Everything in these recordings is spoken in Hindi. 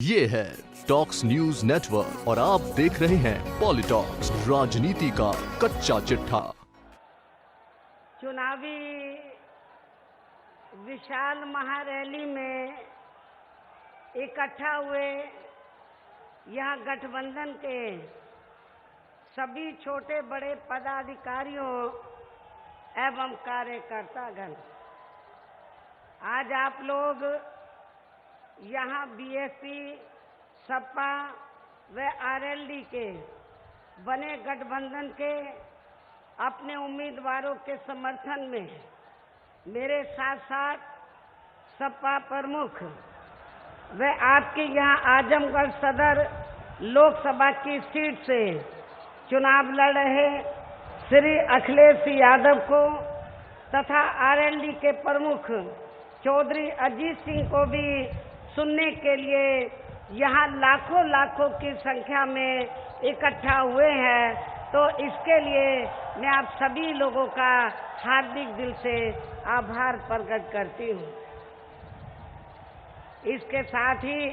ये है टॉक्स न्यूज नेटवर्क और आप देख रहे हैं पॉलिटॉक्स, राजनीति का कच्चा चिट्ठा। चुनावी विशाल महारैली में इकट्ठा हुए यहाँ गठबंधन के सभी छोटे बड़े पदाधिकारियों एवं कार्यकर्तागण, आज आप लोग यहाँ बीएसपी, सपा व आरएलडी के बने गठबंधन के अपने उम्मीदवारों के समर्थन में मेरे साथ साथ सपा प्रमुख व आपके यहाँ आजमगढ़ सदर लोकसभा की सीट से चुनाव लड़ रहे श्री अखिलेश यादव को तथा आरएलडी के प्रमुख चौधरी अजीत सिंह को भी सुनने के लिए यहाँ लाखों लाखों की संख्या में इकट्ठा हुए हैं, तो इसके लिए मैं आप सभी लोगों का हार्दिक दिल से आभार प्रकट करती हूँ। इसके साथ ही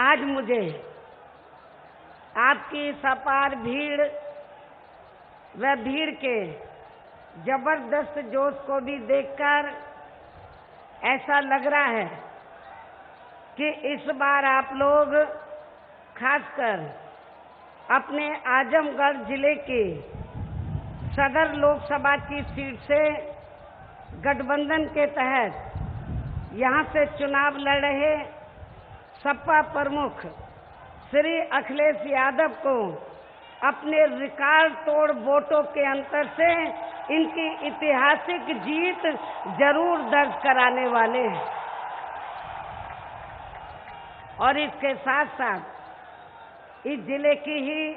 आज मुझे आपकी इस अपार भीड़ व भीड़ के जबरदस्त जोश को भी देखकर ऐसा लग रहा है कि इस बार आप लोग खासकर अपने आजमगढ़ जिले की सदर लोकसभा की सीट से गठबंधन के तहत यहाँ से चुनाव लड़ रहे सपा प्रमुख श्री अखिलेश यादव को अपने रिकॉर्ड तोड़ वोटों के अंतर से इनकी ऐतिहासिक जीत जरूर दर्ज कराने वाले हैं। और इसके साथ साथ इस जिले की ही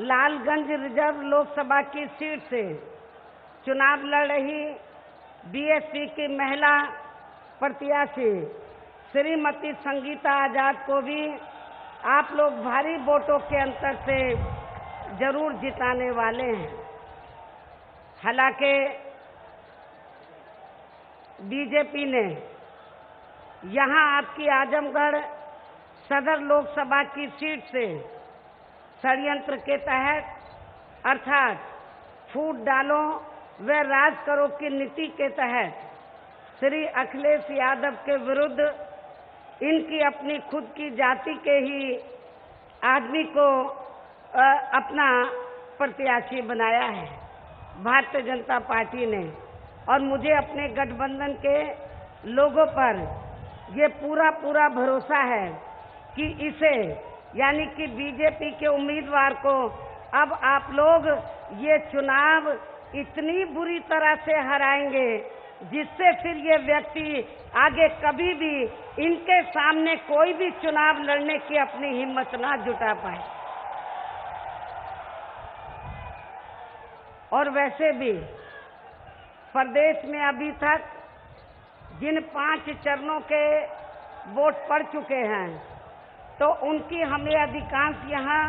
लालगंज रिजर्व लोकसभा की सीट से चुनाव लड़ रही बीएसपी की महिला प्रत्याशी श्रीमती संगीता आजाद को भी आप लोग भारी वोटों के अंतर से जरूर जिताने वाले हैं। हालांकि बीजेपी ने यहाँ आपकी आजमगढ़ सदर लोकसभा की सीट से षड्यंत्र के तहत अर्थात फूट डालो व राज करो की नीति के तहत श्री अखिलेश यादव के विरुद्ध इनकी अपनी खुद की जाति के ही आदमी को अपना प्रत्याशी बनाया है भारतीय जनता पार्टी ने। और मुझे अपने गठबंधन के लोगों पर ये पूरा भरोसा है कि इसे यानी कि बीजेपी के उम्मीदवार को अब आप लोग ये चुनाव इतनी बुरी तरह से हराएंगे जिससे फिर ये व्यक्ति आगे कभी भी इनके सामने कोई भी चुनाव लड़ने की अपनी हिम्मत ना जुटा पाए। और वैसे भी प्रदेश में अभी तक जिन 5 चरणों के वोट पड़ चुके हैं तो उनकी हमें अधिकांश यहाँ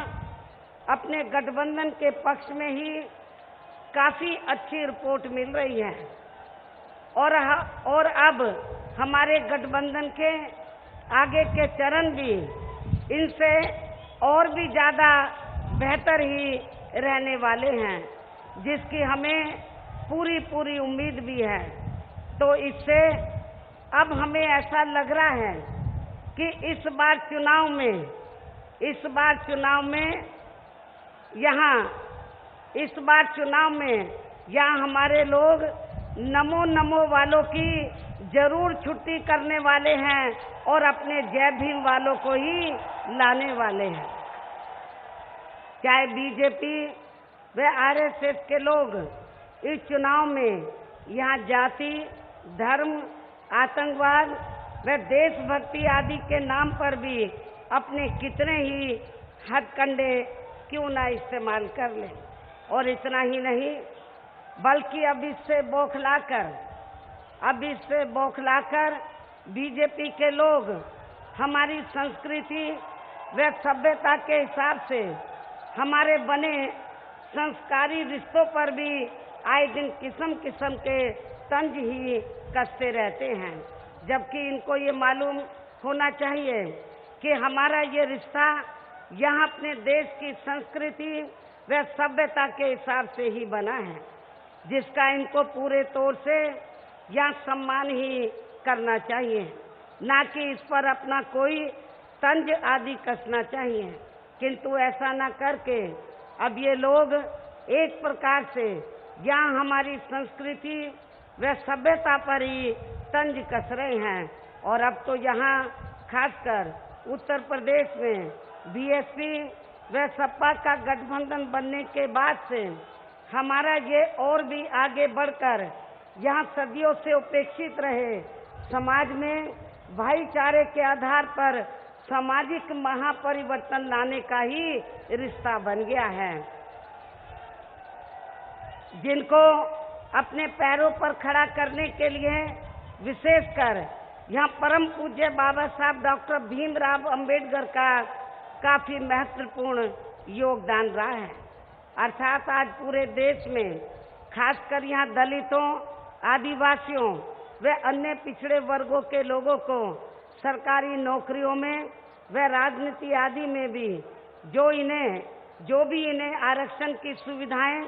अपने गठबंधन के पक्ष में ही काफी अच्छी रिपोर्ट मिल रही है। और अब हमारे गठबंधन के आगे के चरण भी इनसे और भी ज्यादा बेहतर ही रहने वाले हैं, जिसकी हमें पूरी उम्मीद भी है। तो इससे अब हमें ऐसा लग रहा है कि इस बार चुनाव में यहाँ हमारे लोग नमो वालों की जरूर छुट्टी करने वाले हैं और अपने जय भीम वालों को ही लाने वाले हैं। चाहे बीजेपी व आरएसएस के लोग इस चुनाव में यहाँ जाति, धर्म, आतंकवाद व देशभक्ति आदि के नाम पर भी अपने कितने ही हथकंडे क्यों ना इस्तेमाल कर लें। और इतना ही नहीं बल्कि अब इससे बौखलाकर बीजेपी के लोग हमारी संस्कृति व सभ्यता के हिसाब से हमारे बने संस्कारी रिश्तों पर भी आए दिन किस्म के तंज ही कसते रहते हैं। जबकि इनको ये मालूम होना चाहिए कि हमारा ये रिश्ता यहाँ अपने देश की संस्कृति व सभ्यता के हिसाब से ही बना है, जिसका इनको पूरे तौर से यहाँ सम्मान ही करना चाहिए, ना कि इस पर अपना कोई तंज आदि कसना चाहिए। किंतु ऐसा ना करके अब ये लोग एक प्रकार से यहाँ हमारी संस्कृति व सभ्यता पर ही तंज कस रहे हैं। और अब तो यहाँ खासकर उत्तर प्रदेश में बीएसपी व सपा का गठबंधन बनने के बाद से हमारा ये और भी आगे बढ़कर यहाँ सदियों से उपेक्षित रहे समाज में भाईचारे के आधार पर सामाजिक महापरिवर्तन लाने का ही रिश्ता बन गया है। जिनको अपने पैरों पर खड़ा करने के लिए विशेषकर यहाँ परम पूज्य बाबा साहब डॉक्टर भीमराव अंबेडकर का काफी महत्वपूर्ण योगदान रहा है। अर्थात आज पूरे देश में खासकर यहाँ दलितों, आदिवासियों व अन्य पिछड़े वर्गों के लोगों को सरकारी नौकरियों में व राजनीति आदि में भी जो भी इन्हें आरक्षण की सुविधाएं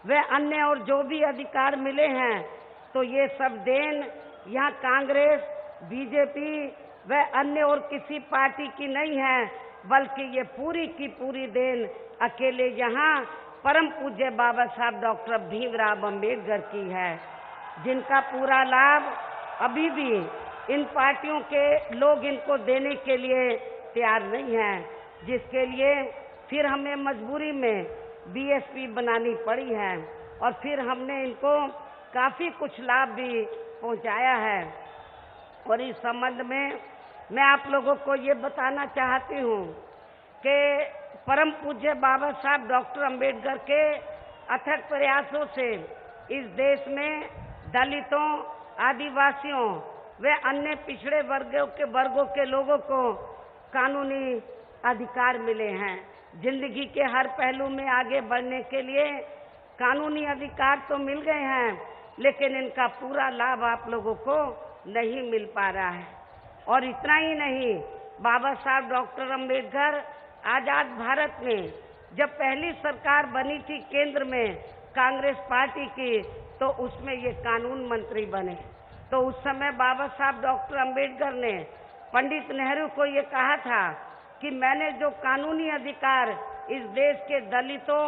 व अन्य और जो भी अधिकार मिले हैं, तो ये सब देन यहाँ कांग्रेस, बीजेपी व अन्य और किसी पार्टी की नहीं है, बल्कि ये पूरी की पूरी देन अकेले यहाँ परम पूज्य बाबा साहब डॉक्टर भीमराव अंबेडकर की है, जिनका पूरा लाभ अभी भी इन पार्टियों के लोग इनको देने के लिए तैयार नहीं हैं, जिसके लिए फिर हमें मजबूरी में बीएसपी बनानी पड़ी है और फिर हमने इनको काफी कुछ लाभ भी पहुंचाया है। और इस संबंध में मैं आप लोगों को ये बताना चाहती हूँ कि परम पूज्य बाबा साहब डॉक्टर अंबेडकर के अथक प्रयासों से इस देश में दलितों, आदिवासियों व अन्य पिछड़े वर्गों के लोगों को कानूनी अधिकार मिले हैं। जिंदगी के हर पहलू में आगे बढ़ने के लिए कानूनी अधिकार तो मिल गए हैं, लेकिन इनका पूरा लाभ आप लोगों को नहीं मिल पा रहा है। और इतना ही नहीं, बाबा साहब डॉक्टर अंबेडकर आजाद भारत में जब पहली सरकार बनी थी केंद्र में कांग्रेस पार्टी की, तो उसमें ये कानून मंत्री बने। तो उस समय बाबा साहब डॉक्टर अंबेडकर ने पंडित नेहरू को ये कहा था कि मैंने जो कानूनी अधिकार इस देश के दलितों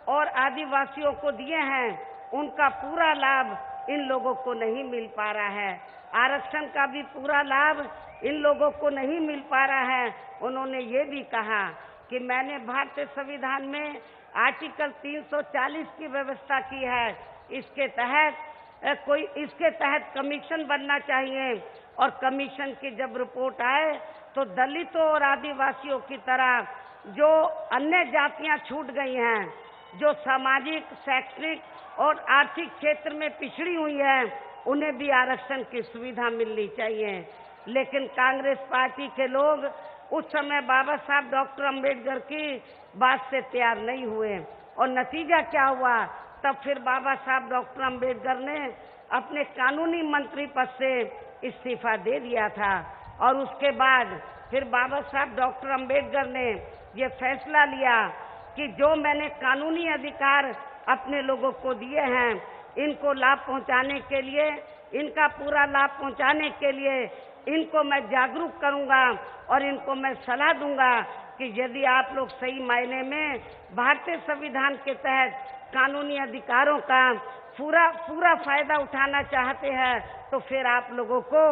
और आदिवासियों को दिए हैं, उनका पूरा लाभ इन लोगों को नहीं मिल पा रहा है। आरक्षण का भी पूरा लाभ इन लोगों को नहीं मिल पा रहा है। उन्होंने ये भी कहा कि मैंने भारतीय संविधान में आर्टिकल 340 की व्यवस्था की है, इसके तहत कमीशन बनना चाहिए और कमीशन की जब रिपोर्ट आए तो दलितों और आदिवासियों की तरह जो अन्य जातियां छूट गई हैं, जो सामाजिक, शैक्षणिक और आर्थिक क्षेत्र में पिछड़ी हुई है, उन्हें भी आरक्षण की सुविधा मिलनी चाहिए। लेकिन कांग्रेस पार्टी के लोग उस समय बाबा साहब डॉक्टर अंबेडकर की बात से तैयार नहीं हुए और नतीजा क्या हुआ, तब फिर बाबा साहब डॉक्टर अंबेडकर ने अपने कानूनी मंत्री पद से इस्तीफा दे दिया था। और उसके बाद फिर बाबा साहब डॉक्टर अंबेडकर ने ये फैसला लिया कि जो मैंने कानूनी अधिकार अपने लोगों को दिए हैं, इनको लाभ पहुंचाने के लिए, इनका पूरा लाभ पहुंचाने के लिए इनको मैं जागरूक करूंगा और इनको मैं सलाह दूंगा कि यदि आप लोग सही मायने में भारतीय संविधान के तहत कानूनी अधिकारों का पूरा फायदा उठाना चाहते हैं, तो फिर आप लोगों को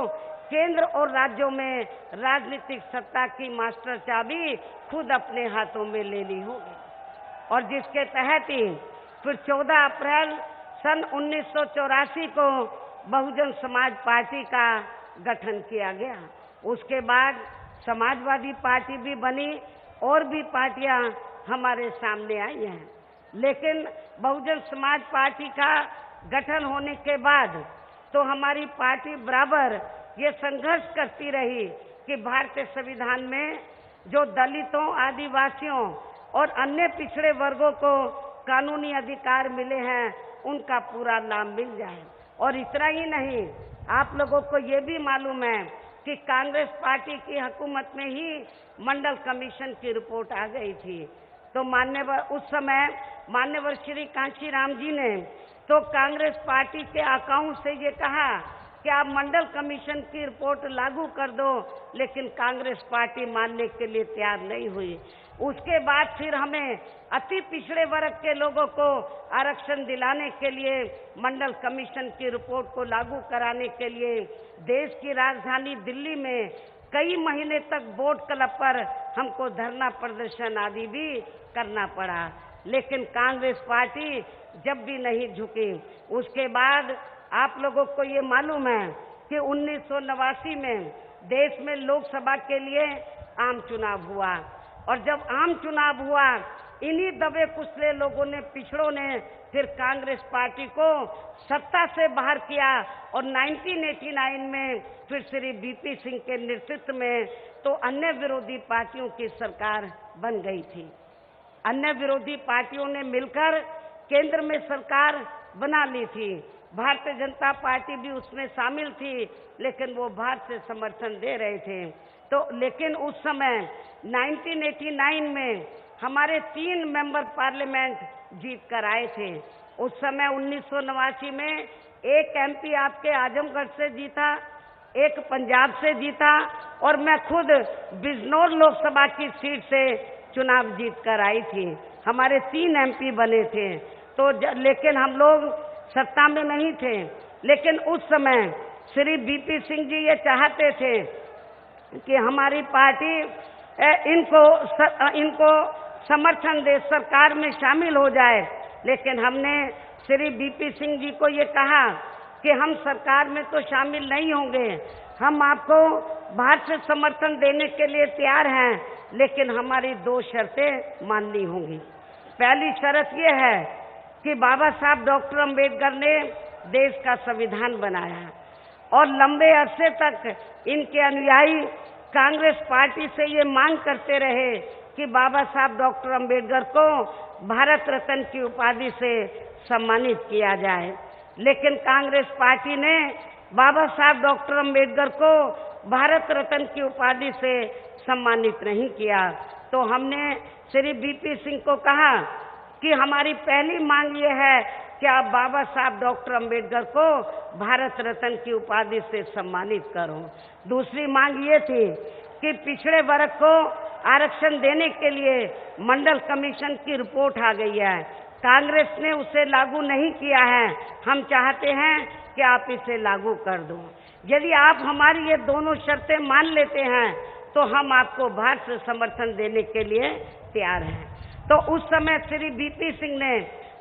केंद्र और राज्यों में राजनीतिक सत्ता की मास्टर चाबी खुद अपने हाथों में लेनी होगी। और जिसके तहत ही फिर 14 अप्रैल सन 1984 को बहुजन समाज पार्टी का गठन किया गया। उसके बाद समाजवादी पार्टी भी बनी और भी पार्टियां हमारे सामने आई हैं। लेकिन बहुजन समाज पार्टी का गठन होने के बाद तो हमारी पार्टी बराबर ये संघर्ष करती रही कि भारतीय संविधान में जो दलितों, आदिवासियों और अन्य पिछड़े वर्गों को कानूनी अधिकार मिले हैं, उनका पूरा लाभ मिल जाए। और इतना ही नहीं, आप लोगों को ये भी मालूम है कि कांग्रेस पार्टी की हुकूमत में ही मंडल कमीशन की रिपोर्ट आ गई थी। तो उस समय मान्यवर श्री कांशीराम जी ने तो कांग्रेस पार्टी के अकाउंट से ये कहा कि आप मंडल कमीशन की रिपोर्ट लागू कर दो, लेकिन कांग्रेस पार्टी मानने के लिए तैयार नहीं हुई। उसके बाद फिर हमें अति पिछड़े वर्ग के लोगों को आरक्षण दिलाने के लिए मंडल कमीशन की रिपोर्ट को लागू कराने के लिए देश की राजधानी दिल्ली में कई महीने तक बोट क्लब पर हमको धरना प्रदर्शन आदि भी करना पड़ा, लेकिन कांग्रेस पार्टी जब भी नहीं झुकी। उसके बाद आप लोगों को ये मालूम है कि 1989 में देश में लोकसभा के लिए आम चुनाव हुआ, और जब आम चुनाव हुआ इन्हीं दबे कुचले लोगों ने, पिछड़ों ने फिर कांग्रेस पार्टी को सत्ता से बाहर किया, और 1989 में फिर श्री बीपी सिंह के नेतृत्व में तो अन्य विरोधी पार्टियों की सरकार बन गई थी। अन्य विरोधी पार्टियों ने मिलकर केंद्र में सरकार बना ली थी। भारतीय जनता पार्टी भी उसमें शामिल थी, लेकिन वो बाहर से समर्थन दे रहे थे। तो लेकिन उस समय 1989 में हमारे 3 मेंबर पार्लियामेंट जीत कर आए थे। उस समय 1989 में एक एमपी आपके आजमगढ़ से जीता, एक पंजाब से जीता, और मैं खुद बिजनौर लोकसभा की सीट से चुनाव जीत कर आई थी। हमारे 3 एमपी बने थे। तो लेकिन हम लोग सत्ता में नहीं थे, लेकिन उस समय श्री बीपी सिंह जी ये चाहते थे कि हमारी पार्टी इनको समर्थन दे, सरकार में शामिल हो जाए। लेकिन हमने श्री बीपी सिंह जी को ये कहा कि हम सरकार में तो शामिल नहीं होंगे, हम आपको बाहर से समर्थन देने के लिए तैयार हैं, लेकिन हमारी 2 शर्तें माननी होंगी। पहली शर्त ये है कि बाबा साहब डॉक्टर अंबेडकर ने देश का संविधान बनाया, और लंबे अरसे तक इनके अनुयायी कांग्रेस पार्टी से ये मांग करते रहे कि बाबा साहब डॉक्टर अंबेडकर को भारत रत्न की उपाधि से सम्मानित किया जाए। लेकिन कांग्रेस पार्टी ने बाबा साहब डॉक्टर अंबेडकर को भारत रत्न की उपाधि से सम्मानित नहीं किया। तो हमने श्री बीपी सिंह को कहा कि हमारी पहली मांग ये है कि आप बाबा साहब डॉक्टर अंबेडकर को भारत रत्न की उपाधि से सम्मानित करो। दूसरी मांग ये थी कि पिछड़े वर्ग को आरक्षण देने के लिए मंडल कमीशन की रिपोर्ट आ गई है, कांग्रेस ने उसे लागू नहीं किया है, हम चाहते हैं कि आप इसे लागू कर दो। यदि आप हमारी ये दोनों शर्तें मान लेते हैं तो हम आपको बाहर से समर्थन देने के लिए तैयार हैं। तो उस समय श्री बीपी सिंह ने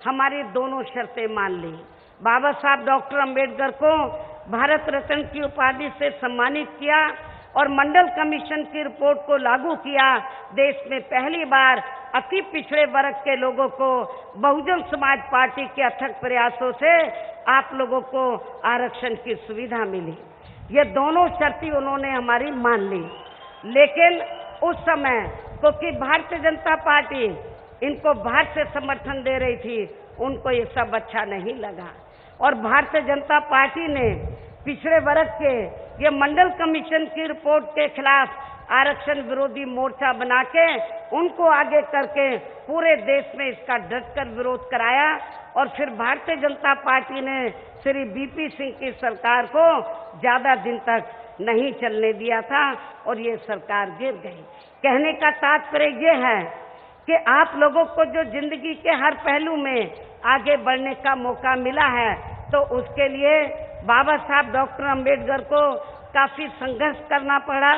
हमारी दोनों शर्तें मान ली। बाबा साहब डॉक्टर अंबेडकर को भारत रत्न की उपाधि से सम्मानित किया और मंडल कमीशन की रिपोर्ट को लागू किया। देश में पहली बार अति पिछड़े वर्ग के लोगों को बहुजन समाज पार्टी के अथक प्रयासों से आप लोगों को आरक्षण की सुविधा मिली। ये दोनों शर्तें उन्होंने हमारी मान ली। लेकिन उस समय क्योंकि भारतीय जनता पार्टी इनको बाहर से समर्थन दे रही थी, उनको ये सब अच्छा नहीं लगा और भारतीय जनता पार्टी ने पिछड़े वर्ग के ये मंडल कमीशन की रिपोर्ट के खिलाफ आरक्षण विरोधी मोर्चा बना के उनको आगे करके पूरे देश में इसका डटकर विरोध कराया। और फिर भारतीय जनता पार्टी ने श्री बीपी सिंह की सरकार को ज्यादा दिन तक नहीं चलने दिया था और ये सरकार गिर गई। कहने का तात्पर्य ये है कि आप लोगों को जो जिंदगी के हर पहलू में आगे बढ़ने का मौका मिला है, तो उसके लिए बाबा साहब डॉक्टर अंबेडकर को काफी संघर्ष करना पड़ा।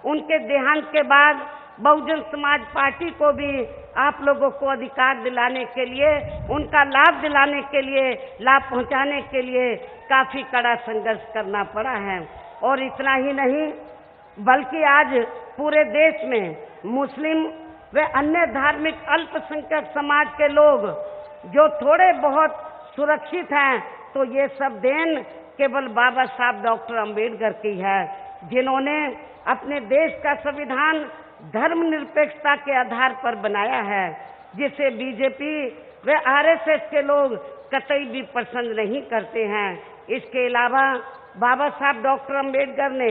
उनके देहांत के बाद बहुजन समाज पार्टी को भी आप लोगों को अधिकार दिलाने के लिए, उनका लाभ दिलाने के लिए, लाभ पहुंचाने के लिए काफी कड़ा संघर्ष करना पड़ा है। और इतना ही नहीं, बल्कि आज पूरे देश में मुस्लिम व अन्य धार्मिक अल्पसंख्यक समाज के लोग जो थोड़े बहुत सुरक्षित हैं, तो ये सब देन केवल बाबा साहब डॉक्टर अंबेडकर की है, जिन्होंने अपने देश का संविधान धर्मनिरपेक्षता के आधार पर बनाया है, जिसे बीजेपी व आरएसएस के लोग कतई भी पसंद नहीं करते हैं। इसके अलावा बाबा साहब डॉक्टर अंबेडकर ने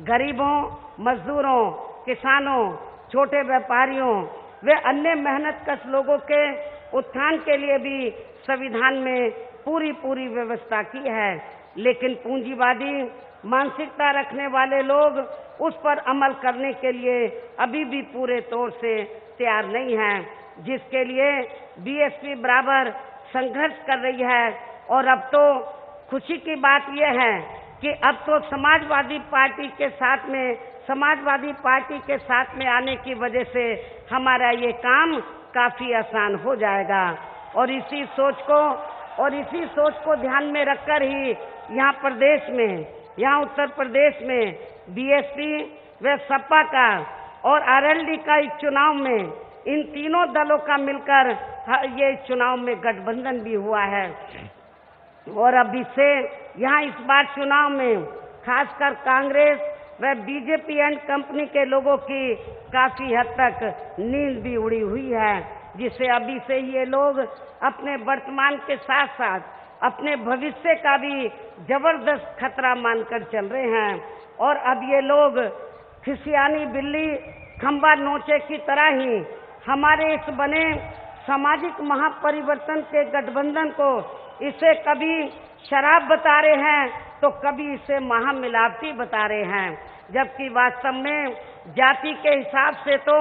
गरीबों, मजदूरों, किसानों, छोटे व्यापारियों व अन्य मेहनतकश लोगों के उत्थान के लिए भी संविधान में पूरी व्यवस्था की है। लेकिन पूंजीवादी मानसिकता रखने वाले लोग उस पर अमल करने के लिए अभी भी पूरे तौर से तैयार नहीं हैं, जिसके लिए बीएसपी बराबर संघर्ष कर रही है। और अब तो खुशी की बात यह है कि अब तो समाजवादी पार्टी के साथ में आने की वजह से हमारा ये काम काफी आसान हो जाएगा। और इसी सोच को ध्यान में रखकर ही यहाँ उत्तर प्रदेश में बीएसपी व सपा का और आरएलडी का इस चुनाव में इन तीनों दलों का मिलकर ये चुनाव में गठबंधन भी हुआ है। और अब इससे यहाँ इस बार चुनाव में खासकर कांग्रेस व बीजेपी एंड कंपनी के लोगों की काफी हद तक नींद भी उड़ी हुई है, जिससे अभी से ये लोग अपने वर्तमान के साथ साथ अपने भविष्य का भी जबरदस्त खतरा मानकर चल रहे हैं। और अब ये लोग खिसियानी बिल्ली खंबा नोचे की तरह ही हमारे इस बने सामाजिक महापरिवर्तन के गठबंधन को इसे कभी शराब बता रहे हैं तो कभी इसे महामिलावटी बता रहे हैं, जबकि वास्तव में जाति के हिसाब से तो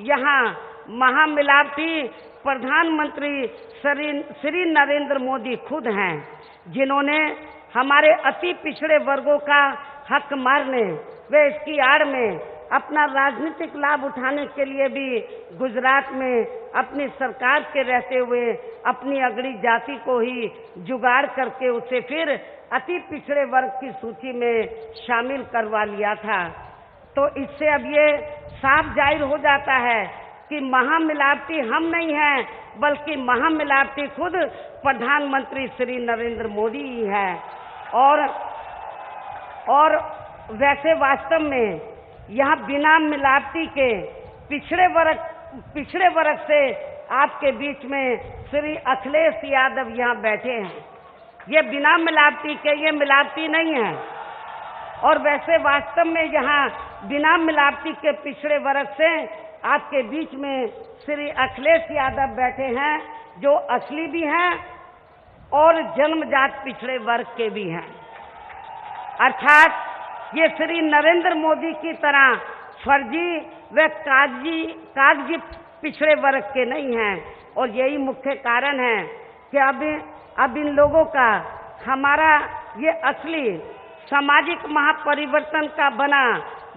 यहाँ महामिलावटी प्रधानमंत्री श्री नरेंद्र मोदी खुद हैं, जिन्होंने हमारे अति पिछड़े वर्गों का हक मारने व इसकी आड़ में अपना राजनीतिक लाभ उठाने के लिए भी गुजरात में अपनी सरकार के रहते हुए अपनी अगड़ी जाति को ही जुगाड़ करके उसे फिर अति पिछड़े वर्ग की सूची में शामिल करवा लिया था। तो इससे अब ये साफ जाहिर हो जाता है कि महामिलावटी हम नहीं हैं, बल्कि महामिलावटी खुद प्रधानमंत्री श्री नरेंद्र मोदी ही है। और वैसे वास्तव में यहाँ बिना मिलावटी के पिछड़े वर्ग से आपके बीच में श्री अखिलेश यादव यहाँ बैठे हैं। ये बिना मिलावटी के, ये मिलावटी नहीं है। और वैसे वास्तव में यहाँ बिना मिलावटी के पिछड़े वर्ग से आपके बीच में श्री अखिलेश यादव बैठे हैं, जो असली भी हैं और जन्मजात पिछड़े वर्ग के भी हैं। अर्थात ये श्री नरेंद्र मोदी की तरह फर्जी व कागजी पिछड़े वर्ग के नहीं हैं। और यही मुख्य कारण है कि अब इन लोगों का हमारा ये असली सामाजिक महापरिवर्तन का बना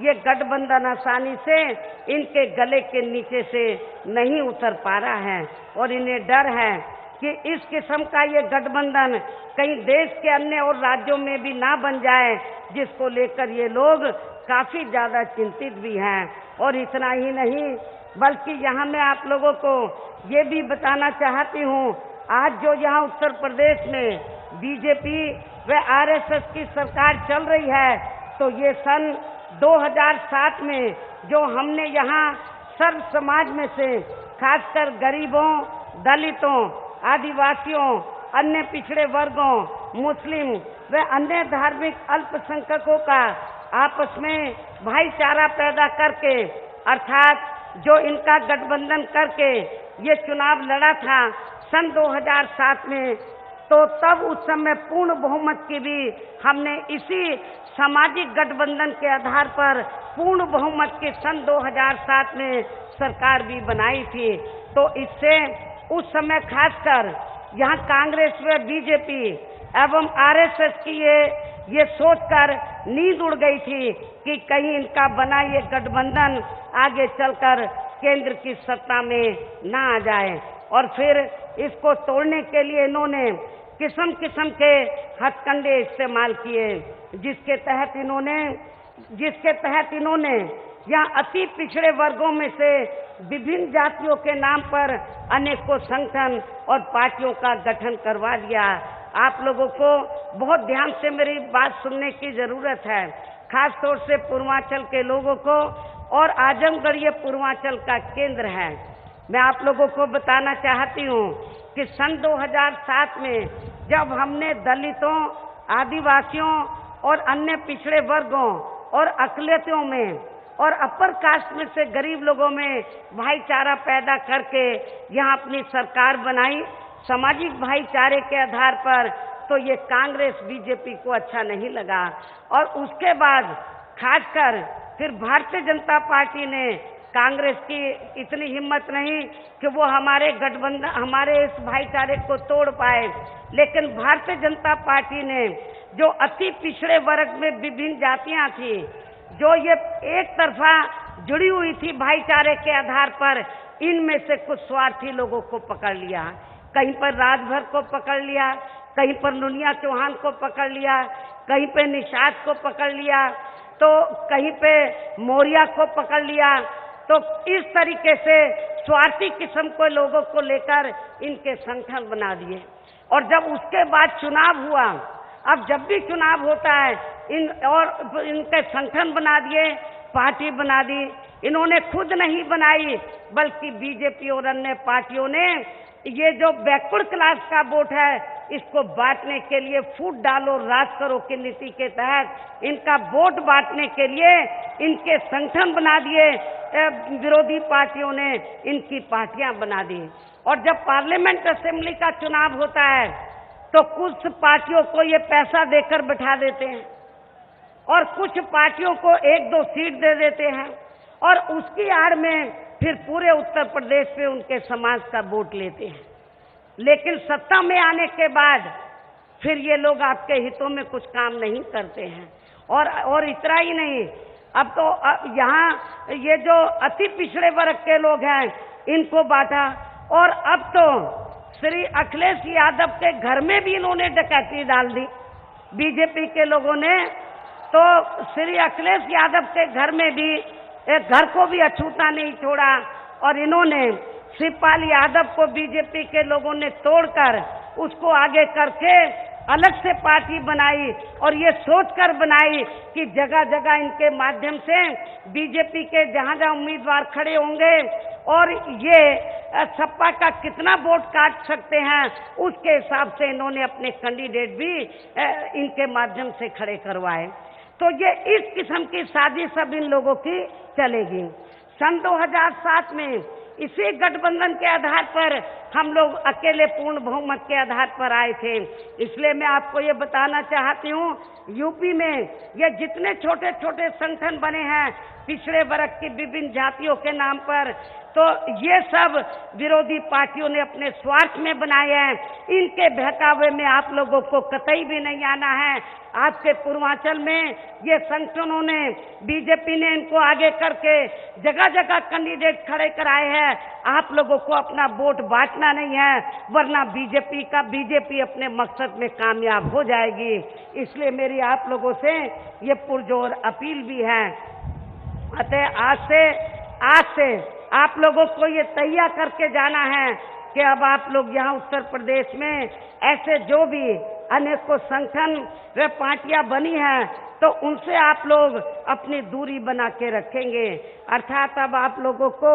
ये गठबंधन आसानी से इनके गले के नीचे से नहीं उतर पा रहा है। और इन्हें डर है कि इस किस्म का ये गठबंधन कहीं देश के अन्य और राज्यों में भी ना बन जाए, जिसको लेकर ये लोग काफी ज्यादा चिंतित भी हैं। और इतना ही नहीं, बल्कि यहाँ मैं आप लोगों को ये भी बताना चाहती हूँ, आज जो यहाँ उत्तर प्रदेश में बीजेपी व आरएसएस की सरकार चल रही है, तो ये सन 2007 में जो हमने यहाँ सर्व समाज में से खासकर गरीबों, दलितों, आदिवासियों, अन्य पिछड़े वर्गों, मुस्लिम व अन्य धार्मिक अल्पसंख्यकों का आपस में भाईचारा पैदा करके, अर्थात जो इनका गठबंधन करके ये चुनाव लड़ा था सन 2007 में, तो तब उस समय पूर्ण बहुमत की भी हमने इसी सामाजिक गठबंधन के आधार पर पूर्ण बहुमत की सन 2007 में सरकार भी बनाई थी। तो इससे उस समय खासकर यहाँ कांग्रेस व बीजेपी एवं आरएसएस की ये सोचकर नींद उड़ गई थी कि कहीं इनका बना ये गठबंधन आगे चलकर केंद्र की सत्ता में ना आ जाए। और फिर इसको तोड़ने के लिए इन्होंने किस्म किस्म के हथकंडे इस्तेमाल किए, जिसके तहत इन्होंने यहाँ अति पिछड़े वर्गों में से विभिन्न जातियों के नाम पर अनेकों संगठन और पार्टियों का गठन करवा दिया। आप लोगों को बहुत ध्यान से मेरी बात सुनने की जरूरत है, खास तौर से पूर्वांचल के लोगों को। और आजमगढ़ ये पूर्वांचल का केंद्र है। मैं आप लोगों को बताना चाहती हूँ कि सन 2007 में जब हमने दलितों, आदिवासियों और अन्य पिछड़े वर्गों और अकलियतों में और अपर कास्ट में से गरीब लोगों में भाईचारा पैदा करके यहाँ अपनी सरकार बनाई सामाजिक भाईचारे के आधार पर। तो ये कांग्रेस बीजेपी को अच्छा नहीं लगा और उसके बाद खासकर फिर भारतीय जनता पार्टी ने, कांग्रेस की इतनी हिम्मत नहीं कि वो हमारे गठबंधन, हमारे इस भाईचारे को तोड़ पाए, लेकिन भारतीय जनता पार्टी ने जो अति पिछड़े वर्ग में विभिन्न जातियां थी, जो ये एक तरफा जुड़ी हुई थी भाईचारे के आधार पर, इनमें से कुछ स्वार्थी लोगों को पकड़ लिया। कहीं पर राजभर को पकड़ लिया, कहीं पर नुनिया चौहान को पकड़ लिया, कहीं पे निषाद को पकड़ लिया, तो कहीं पे मौर्या को पकड़ लिया। तो इस तरीके से स्वार्थी किस्म के लोगों को लेकर इनके संगठन बना दिए। और जब उसके बाद चुनाव हुआ, अब जब भी चुनाव होता है इनके संगठन बना दिए, पार्टी बना दी। इन्होंने खुद नहीं बनाई बल्कि बीजेपी और अन्य पार्टियों ने ये जो बैकवर्ड क्लास का वोट है इसको बांटने के लिए फूट डालो राज करो की नीति के तहत इनका वोट बांटने के लिए इनके संगठन बना दिए। विरोधी पार्टियों ने इनकी पार्टियां बना दी। और जब पार्लियामेंट असेंबली का चुनाव होता है तो कुछ पार्टियों को ये पैसा देकर बैठा देते हैं और कुछ पार्टियों को 1-2 सीट दे देते हैं और उसकी आड़ में फिर पूरे उत्तर प्रदेश पे उनके समाज का वोट लेते हैं। लेकिन सत्ता में आने के बाद फिर ये लोग आपके हितों में कुछ काम नहीं करते हैं। और इतना ही नहीं, अब तो यहाँ ये जो अति पिछड़े वर्ग के लोग हैं इनको बांटा और अब तो श्री अखिलेश यादव के घर में भी इन्होंने डकैती डाल दी बीजेपी के लोगों ने। तो श्री अखिलेश यादव के घर में भी एक घर को भी अछूता नहीं छोड़ा और इन्होंने शिवपाल यादव को बीजेपी के लोगों ने तोड़कर उसको आगे करके अलग से पार्टी बनाई और ये सोचकर बनाई कि जगह जगह इनके माध्यम से बीजेपी के जहां जहां उम्मीदवार खड़े होंगे और ये सपा का कितना वोट काट सकते हैं उसके हिसाब से इन्होंने अपने कैंडिडेट भी इनके माध्यम से खड़े करवाए। तो ये इस किस्म की साजिश अब इन लोगों की चलेगी। सन 2007 में इसी गठबंधन के आधार पर हम लोग अकेले पूर्ण बहुमत के आधार पर आए थे। इसलिए मैं आपको ये बताना चाहती हूँ, यूपी में ये जितने छोटे छोटे संगठन बने हैं पिछड़े वर्ग की विभिन्न जातियों के नाम पर, तो ये सब विरोधी पार्टियों ने अपने स्वार्थ में बनाए हैं। इनके बहकावे में आप लोगों को कतई भी नहीं आना है। आपके पूर्वांचल में ये संगठनों ने, बीजेपी ने इनको आगे करके जगह जगह कैंडिडेट खड़े कराए हैं। आप लोगों को अपना वोट बांटना नहीं है, वरना बीजेपी अपने मकसद में कामयाब हो जाएगी। इसलिए मेरी आप लोगों से ये पुरजोर अपील भी है। अतः आज से आप लोगों को ये तैयार करके जाना है कि अब आप लोग यहाँ उत्तर प्रदेश में ऐसे जो भी अनेकों संगठन व पार्टियां बनी हैं तो उनसे आप लोग अपनी दूरी बना के रखेंगे। अर्थात अब आप लोगों को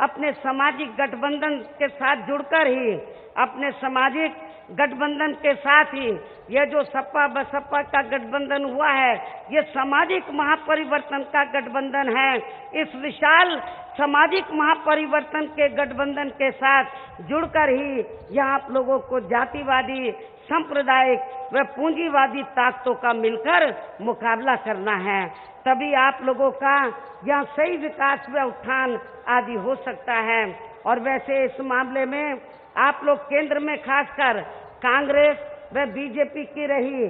अपने सामाजिक गठबंधन के साथ जुड़कर ही, अपने सामाजिक गठबंधन के साथ ही ये जो सपा बसपा का गठबंधन हुआ है ये सामाजिक महापरिवर्तन का गठबंधन है। इस विशाल सामाजिक महापरिवर्तन के गठबंधन के साथ जुड़कर ही यहाँ आप लोगों को जातिवादी, सांप्रदायिक व पूंजीवादी ताकतों का मिलकर मुकाबला करना है। तभी आप लोगों का यहाँ सही विकास व उत्थान आदि हो सकता है। और वैसे इस मामले में आप लोग केंद्र में खासकर कांग्रेस व बीजेपी की रही,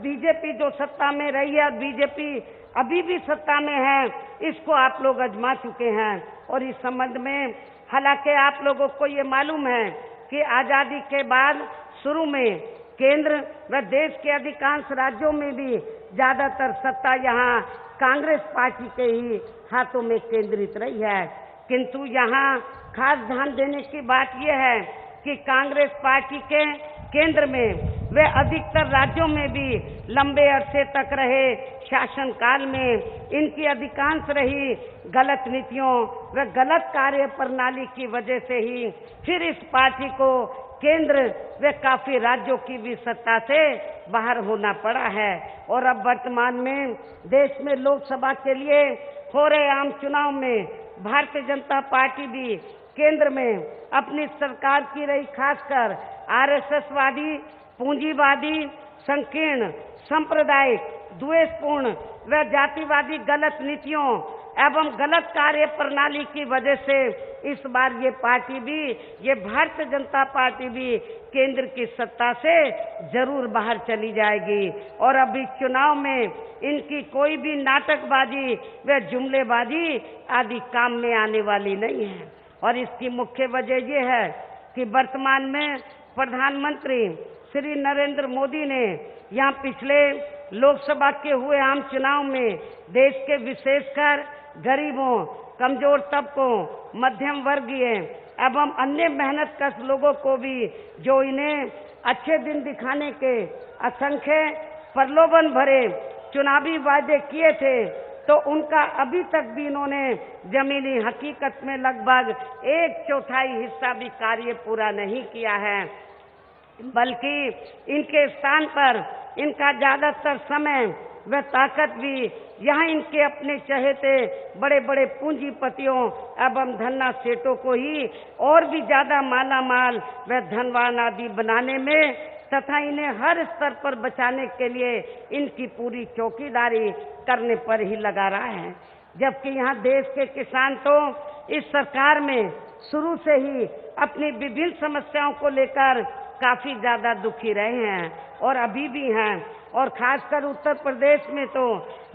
बीजेपी जो सत्ता में रही है, बीजेपी अभी भी सत्ता में है, इसको आप लोग आजमा चुके हैं। और इस संबंध में हालांकि आप लोगों को ये मालूम है कि आजादी के बाद शुरू में केंद्र व देश के अधिकांश राज्यों में भी ज्यादातर सत्ता यहाँ कांग्रेस पार्टी के ही हाथों में केंद्रित रही है। किंतु यहाँ खास ध्यान देने की बात यह है कि कांग्रेस पार्टी के केंद्र में वे अधिकतर राज्यों में भी लंबे अरसे तक रहे शासनकाल में इनकी अधिकांश रही गलत नीतियों व गलत कार्य प्रणाली की वजह से ही फिर इस पार्टी को केंद्र व काफी राज्यों की भी सत्ता से बाहर होना पड़ा है। और अब वर्तमान में देश में लोकसभा के लिए हो रहे आम चुनाव में भारतीय जनता पार्टी भी केंद्र में अपनी सरकार की रही, खासकर आरएसएसवादी, पूंजीवादी, संकीर्ण, सांप्रदायिक, द्वेषपूर्ण व जातिवादी गलत नीतियों एवं गलत कार्य प्रणाली की वजह से इस बार ये पार्टी भी, ये भारतीय जनता पार्टी भी केंद्र की सत्ता से जरूर बाहर चली जाएगी। और अभी चुनाव में इनकी कोई भी नाटकबाजी व जुमलेबाजी आदि काम में आने वाली नहीं है। और इसकी मुख्य वजह ये है कि वर्तमान में प्रधानमंत्री श्री नरेंद्र मोदी ने यहाँ पिछले लोकसभा के हुए आम चुनाव में देश के विशेषकर गरीबों, कमजोर तबकों, मध्यम वर्गीय एवं अन्य मेहनतकश लोगों को भी, जो इन्हें अच्छे दिन दिखाने के असंख्य प्रलोभन भरे चुनावी वादे किए थे, तो उनका अभी तक भी इन्होंने जमीनी हकीकत में लगभग 1/4 हिस्सा भी कार्य पूरा नहीं किया है, बल्कि इनके स्थान पर इनका ज्यादातर समय व ताकत भी यहाँ इनके अपने चहेते बड़े बड़े पूंजीपतियों एवं धन्ना सेठों को ही और भी ज्यादा माला माल व धनवान आदि बनाने में तथा इन्हें हर स्तर पर बचाने के लिए इनकी पूरी चौकीदारी करने पर ही लगा रहा है। जबकि यहाँ देश के किसान तो इस सरकार में शुरू से ही अपनी विभिन्न समस्याओं को लेकर काफी ज्यादा दुखी रहे हैं और अभी भी हैं। और खासकर उत्तर प्रदेश में तो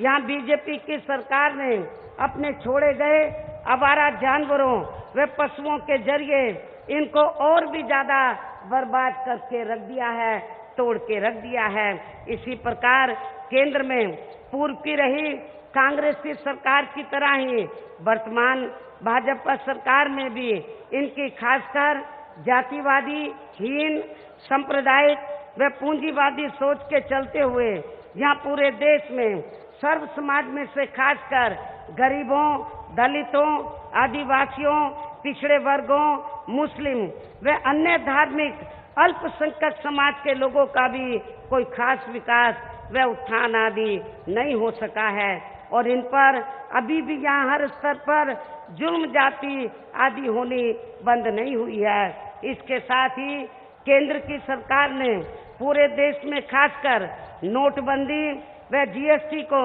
यहाँ बीजेपी की सरकार ने अपने छोड़े गए आवारा जानवरों व पशुओं के जरिए इनको और भी ज्यादा बर्बाद करके रख दिया है, तोड़ के रख दिया है। इसी प्रकार केंद्र में पूर्व की रही कांग्रेस की सरकार की तरह ही वर्तमान भाजपा सरकार में भी इनकी खासकर जातिवादी, हीन, सांप्रदायिक व पूंजीवादी सोच के चलते हुए यहाँ पूरे देश में सर्व समाज में से खासकर गरीबों, दलितों, आदिवासियों, पिछड़े वर्गों, मुस्लिम व अन्य धार्मिक अल्पसंख्यक समाज के लोगों का भी कोई खास विकास व उत्थान आदि नहीं हो सका है। और इन पर अभी भी यहाँ हर स्तर पर जुल्म जाति आदि होनी बंद नहीं हुई है। इसके साथ ही केंद्र की सरकार ने पूरे देश में खासकर नोटबंदी व जीएसटी को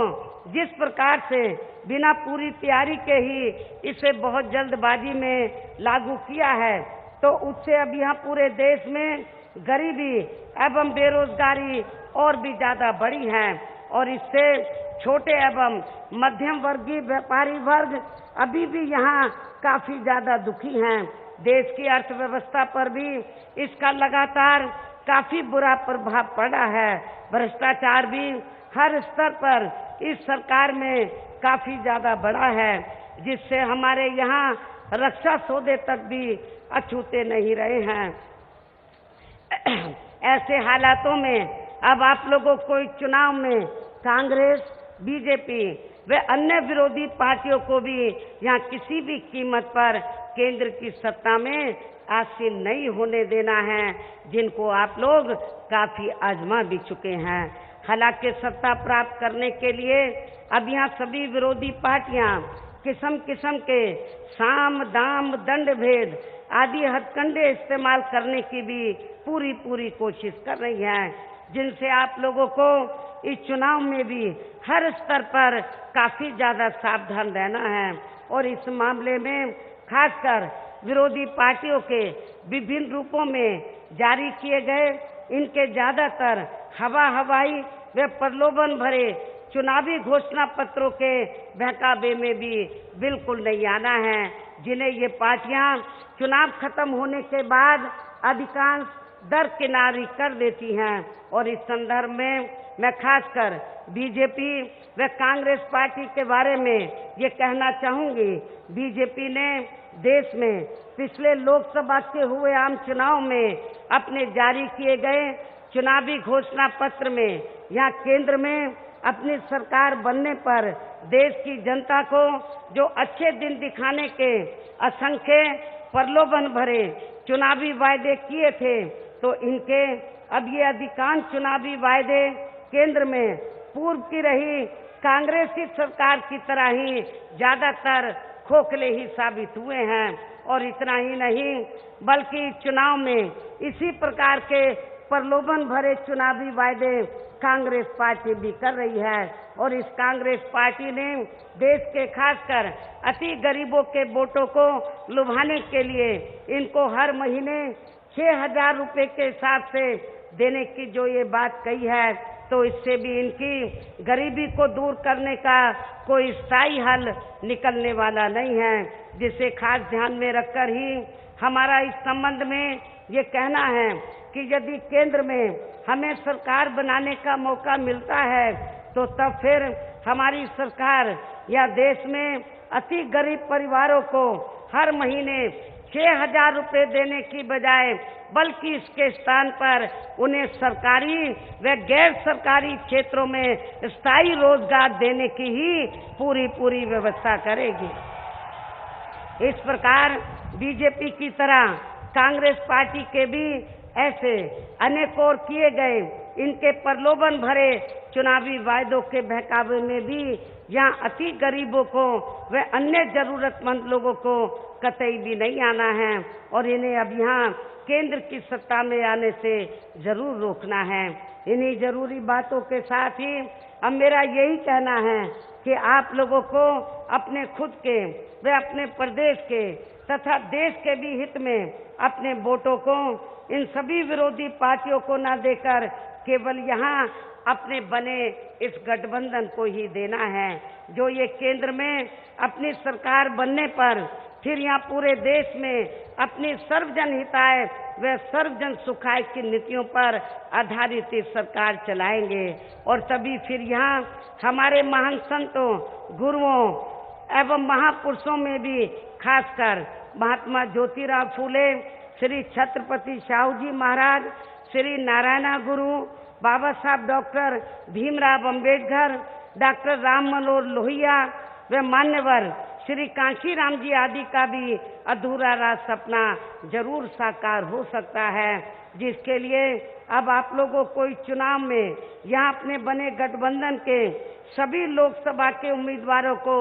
जिस प्रकार से बिना पूरी तैयारी के ही इसे बहुत जल्दबाजी में लागू किया है, तो उससे अब यहाँ पूरे देश में गरीबी एवं बेरोजगारी और भी ज्यादा बढ़ी है। और इससे छोटे एवं मध्यम वर्गीय व्यापारी वर्ग अभी भी यहाँ काफी ज्यादा दुखी हैं। देश की अर्थव्यवस्था पर भी इसका लगातार काफी बुरा प्रभाव पड़ा है। भ्रष्टाचार भी हर स्तर पर इस सरकार में काफी ज्यादा बढ़ा है, जिससे हमारे यहाँ रक्षा सौदे तक भी अछूते नहीं रहे हैं। ऐसे हालातों में अब आप लोगों को इस चुनाव में कांग्रेस, बीजेपी व अन्य विरोधी पार्टियों को भी यहाँ किसी भी कीमत पर केंद्र की सत्ता में आसीन नहीं होने देना है, जिनको आप लोग काफी आजमा भी चुके हैं। हालांकि सत्ता प्राप्त करने के लिए अब यहाँ सभी विरोधी पार्टियां किस्म किस्म के साम, दाम, दंड भेद आदि हथकंडे इस्तेमाल करने की भी पूरी कोशिश कर रही हैं, जिनसे आप लोगों को इस चुनाव में भी हर स्तर पर काफी ज्यादा सावधान रहना है। और इस मामले में खासकर विरोधी पार्टियों के विभिन्न रूपों में जारी किए गए इनके ज्यादातर हवाई व प्रलोभन भरे चुनावी घोषणा पत्रों के बहकावे में भी बिल्कुल नहीं आना है, जिन्हें ये पार्टियां चुनाव खत्म होने के बाद अधिकांश दरकिनारी कर देती हैं। और इस संदर्भ में मैं खासकर बीजेपी व कांग्रेस पार्टी के बारे में ये कहना चाहूंगी। बीजेपी ने देश में पिछले लोकसभा के हुए आम चुनाव में अपने जारी किए गए चुनावी घोषणा पत्र में यहाँ केंद्र में अपनी सरकार बनने पर देश की जनता को जो अच्छे दिन दिखाने के असंख्य प्रलोभन भरे चुनावी वायदे किए थे, तो इनके अब ये अधिकांश चुनावी वायदे केंद्र में पूर्व की रही कांग्रेसी सरकार की तरह ही ज्यादातर खोखले ही साबित हुए हैं। और इतना ही नहीं, बल्कि चुनाव में इसी प्रकार के प्रलोभन भरे चुनावी वायदे कांग्रेस पार्टी भी कर रही है। और इस कांग्रेस पार्टी ने देश के खासकर अति गरीबों के वोटों को लुभाने के लिए इनको हर महीने 6,000 रुपए के हिसाब से देने की जो ये बात कही है, तो इससे भी इनकी गरीबी को दूर करने का कोई स्थायी हल निकलने वाला नहीं है, जिसे खास ध्यान में रखकर ही हमारा इस संबंध में ये कहना है कि यदि केंद्र में हमें सरकार बनाने का मौका मिलता है, तो तब फिर हमारी सरकार या देश में अति गरीब परिवारों को हर महीने 6,000 रुपए देने की बजाय बल्कि इसके स्थान पर उन्हें सरकारी व गैर सरकारी क्षेत्रों में स्थायी रोजगार देने की ही पूरी व्यवस्था करेगी। इस प्रकार बीजेपी की तरह कांग्रेस पार्टी के भी ऐसे अनेक और किए गए इनके प्रलोभन भरे चुनावी वायदों के बहकावे में भी यहाँ अति गरीबों को व अन्य जरूरतमंद लोगों को कतई भी नहीं आना है और इन्हें अब यहाँ केंद्र की सत्ता में आने से जरूर रोकना है। इन्हीं जरूरी बातों के साथ ही अब मेरा यही कहना है कि आप लोगों को अपने खुद के व अपने प्रदेश के तथा देश के भी हित में अपने वोटों को इन सभी विरोधी पार्टियों को न देकर केवल यहाँ अपने बने इस गठबंधन को ही देना है, जो ये केंद्र में अपनी सरकार बनने पर फिर यहाँ पूरे देश में अपनी सर्वजन हिताय व सर्वजन सुखाय की नीतियों पर आधारित सरकार चलाएंगे। और तभी फिर यहाँ हमारे महान संतों, गुरुओं एवं महापुरुषों में भी खासकर महात्मा ज्योतिराव फूले, श्री छत्रपति शाहू जी महाराज, श्री नारायण गुरु, बाबा साहब डॉक्टर भीमराव अंबेडकर, डॉक्टर राम मनोहर लोहिया व मान्यवर श्री कांशीराम जी आदि का भी अधूरा राज सपना जरूर साकार हो सकता है, जिसके लिए अब आप लोगों को इस चुनाव में यहाँ अपने बने गठबंधन के सभी लोकसभा के उम्मीदवारों को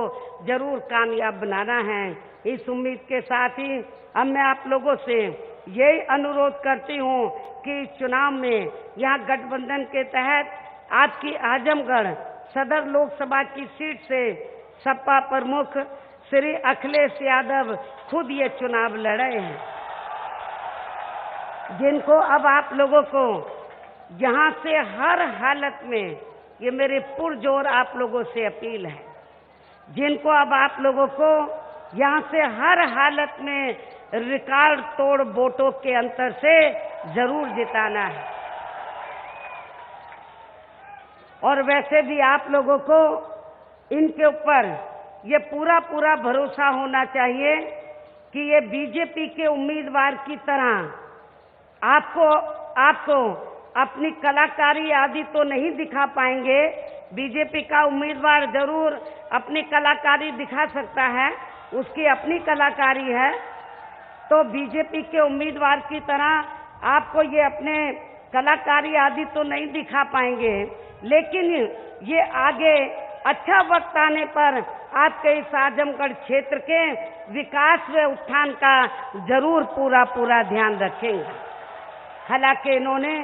जरूर कामयाब बनाना है। इस उम्मीद के साथ ही अब मैं आप लोगों से यही अनुरोध करती हूँ कि इस चुनाव में यहाँ गठबंधन के तहत आपकी आजमगढ़ सदर लोकसभा की सीट से सपा प्रमुख श्री अखिलेश यादव खुद ये चुनाव लड़े हैं, जिनको अब आप लोगों को यहाँ से हर हालत में, ये मेरी पुरजोर आप लोगों से अपील है, जिनको अब आप लोगों को यहाँ से हर हालत में रिकॉर्ड तोड़ वोटों के अंतर से जरूर जिताना है। और वैसे भी आप लोगों को इनके ऊपर ये पूरा भरोसा होना चाहिए कि ये बीजेपी के उम्मीदवार की तरह आपको अपनी कलाकारी आदि तो नहीं दिखा पाएंगे। बीजेपी का उम्मीदवार जरूर अपनी कलाकारी दिखा सकता है, उसकी अपनी कलाकारी है, तो बीजेपी के उम्मीदवार की तरह आपको ये अपने कलाकारी आदि तो नहीं दिखा पाएंगे, लेकिन ये आगे अच्छा वक्त आने पर आपके इस आजमगढ़ क्षेत्र के विकास व उत्थान का जरूर पूरा ध्यान रखेंगे। हालांकि इन्होंने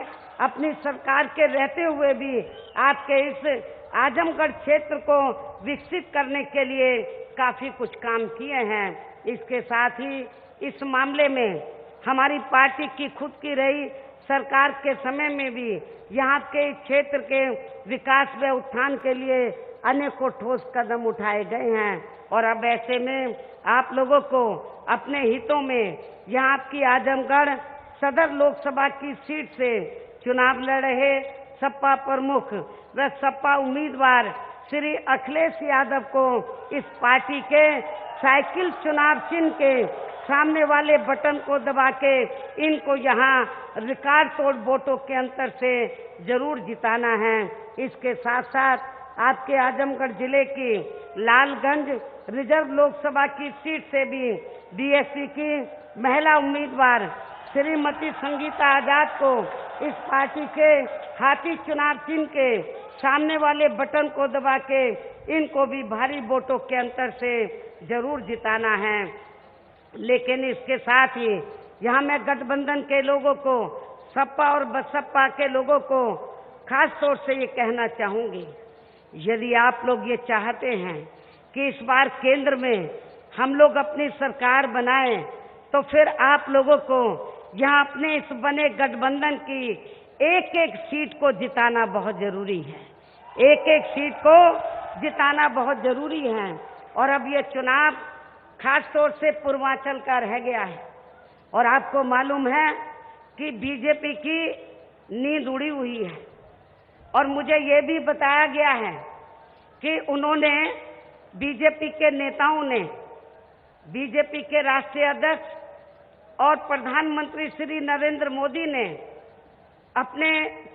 अपनी सरकार के रहते हुए भी आपके इस आजमगढ़ क्षेत्र को विकसित करने के लिए काफी कुछ काम किए हैं। इसके साथ ही इस मामले में हमारी पार्टी की खुद की रही सरकार के समय में भी यहाँ के क्षेत्र के विकास व उत्थान के लिए अनेकों ठोस कदम उठाए गए हैं। और अब ऐसे में आप लोगों को अपने हितों में यहाँ आपकी आजमगढ़ सदर लोकसभा की सीट से चुनाव लड़ रहे सपा प्रमुख व सपा उम्मीदवार श्री अखिलेश यादव को इस पार्टी के साइकिल चुनाव चिन्ह के सामने वाले बटन को दबा के इनको यहाँ रिकॉर्ड तोड़ वोटों के अंतर से जरूर जिताना है। इसके साथ साथ आपके आजमगढ़ जिले की लालगंज रिजर्व लोकसभा की सीट से भी बीएसपी की महिला उम्मीदवार श्रीमती संगीता आजाद को इस पार्टी के हाथी चुनाव चिन्ह के सामने वाले बटन को दबा के इनको भी भारी वोटों के अंतर से जरूर जिताना है। लेकिन इसके साथ ही यहाँ मैं गठबंधन के लोगों को, सपा और बसपा के लोगों को खास तौर से ये कहना चाहूंगी, यदि आप लोग ये चाहते हैं कि इस बार केंद्र में हम लोग अपनी सरकार बनाएं, तो फिर आप लोगों को यहाँ अपने इस बने गठबंधन की एक एक सीट को जिताना बहुत जरूरी है। एक एक सीट को जिताना बहुत जरूरी है। और अब ये चुनाव खास तौर से पूर्वांचल का रह गया है और आपको मालूम है कि बीजेपी की नींद उड़ी हुई है। और मुझे ये भी बताया गया है कि उन्होंने, बीजेपी के नेताओं ने, बीजेपी के राष्ट्रीय अध्यक्ष और प्रधानमंत्री श्री नरेंद्र मोदी ने अपने